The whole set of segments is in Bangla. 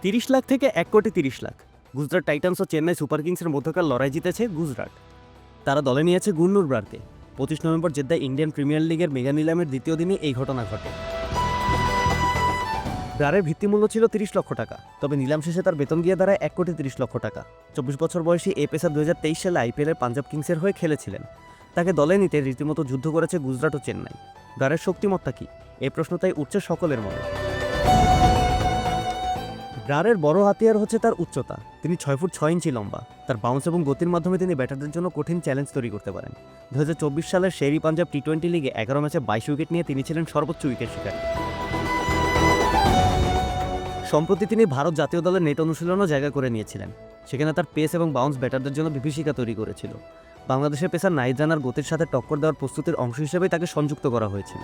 30 লাখ থেকে 1,30,00,000 গুজরাট টাইটান্স ও চেন্নাই সুপার কিংসের মধ্যকার লড়াই জিতেছে গুজরাট। তারা দলে নিয়েছে গুন্নুর ব্রারকে। 25 নভেম্বর জেদ্দায় ইন্ডিয়ান প্রিমিয়ার লিগের মেগা নিলামের দ্বিতীয় দিনে এই ঘটনা ঘটে। ব্রারের ভিত্তিমূল্য ছিল 30 লক্ষ টাকা, তবে নিলাম শেষে তার বেতন গিয়ে দাঁড়ায় 1,30,00,000 টাকা। 24 বছর বয়সী এই পেসার 2023 সালে আইপিএলের পাঞ্জাব কিংসের হয়ে খেলেছিলেন। তাকে দলে নিতে রীতিমতো যুদ্ধ করেছে গুজরাট ও চেন্নাই। ব্রারের শক্তিমত্তা কি, এই প্রশ্ন তাই উঠছে সকলের মনে। ব্রারের বড় হাতিয়ার হচ্ছে তার উচ্চতা। তিনি 6 ফুট 6 ইঞ্চি লম্বা। তার বাউন্স এবং গতির মাধ্যমে তিনি ব্যাটারদের জন্য কঠিন চ্যালেঞ্জ তৈরি করতে পারেন। 2024 সালের শেরি পাঞ্জাব টি-20 লিগে 11 ম্যাচে 22 উইকেট নিয়ে তিনি ছিলেন সর্বোচ্চ উইকেট শিকারী। সম্প্রতি তিনি ভারত জাতীয় দলের নেট অনুশীলনও জায়গা করে নিয়েছিলেন। সেখানে তার পেস এবং বাউন্স ব্যাটারদের জন্য বিভীষিকা তৈরি করেছিল। বাংলাদেশের পেসার নাহিদ রানার গতির সাথে টক্কর দেওয়ার প্রস্তুতির অংশ হিসেবেই তাকে সংযুক্ত করা হয়েছিল।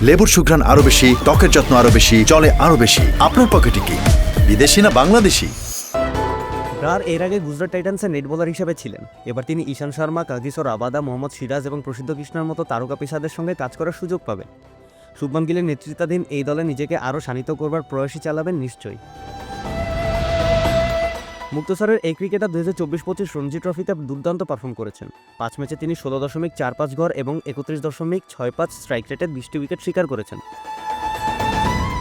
লেবুর সুঘ্রাণ আরো বেশি, ত্বকের যত্ন আরো বেশি, চলে আরো বেশি। আপনার পকেটে কি বিদেশি না বাংলাদেশি? ব্রার এর আগে গুজরাট টাইটান্সের নেট বোলার হিসেবে ছিলেন। এবার তিনি ঈশান শর্মা, কাগিসো রাবাদা, মোহাম্মদ সিরাজ এবং প্রসিদ্ধ কৃষ্ণার মতো তারকা পেসারদের সঙ্গে কাজ করার সুযোগ পাবেন। শুভমান গিলের নেতৃত্বাধীন এই দলে নিজেকে আরও শানিত করবার প্রয়াসই চালাবেন নিশ্চয়ই। মুক্তসরের এই ক্রিকেটার 2024-25 রঞ্জি ট্রফিতে দুর্দান্ত পারফর্ম করেছেন। 5 ম্যাচে তিনি 16.45 গড় এবং 31.65 স্ট্রাইক রেটে 20টি উইকেট শিকার করেছেন।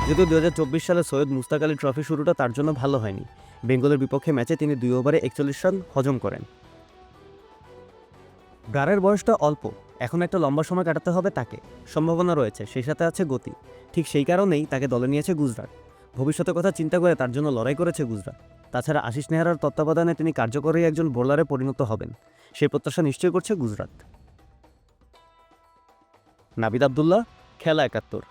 যদিও 2024 সালে সৈয়দ মুস্তাক আলী ট্রফি শুরুটা তার জন্য ভালো হয়নি। বেঙ্গলের বিপক্ষে ম্যাচে তিনি 2 ওভারে 41 রান হজম করেন। ব্রারের বয়সটা অল্প, এখন একটা লম্বা সময় কাটাতে হবে তাকে। সম্ভাবনা রয়েছে, সেই সাথে আছে গতি। ঠিক সেই কারণেই তাকে দলে নিয়েছে গুজরাট। ভবিষ্যতের কথা চিন্তা করে তার জন্য লড়াই করেছে গুজরাট। তাছাড়া আশিস নেহরার তত্ত্বাবধানে তিনি কার্যকরী একজন বোলারে পরিণত হবেন, সেই প্রত্যাশা নিশ্চয় করছে গুজরাট। নাবিদ আবদুল্লাহ, খেলা 71।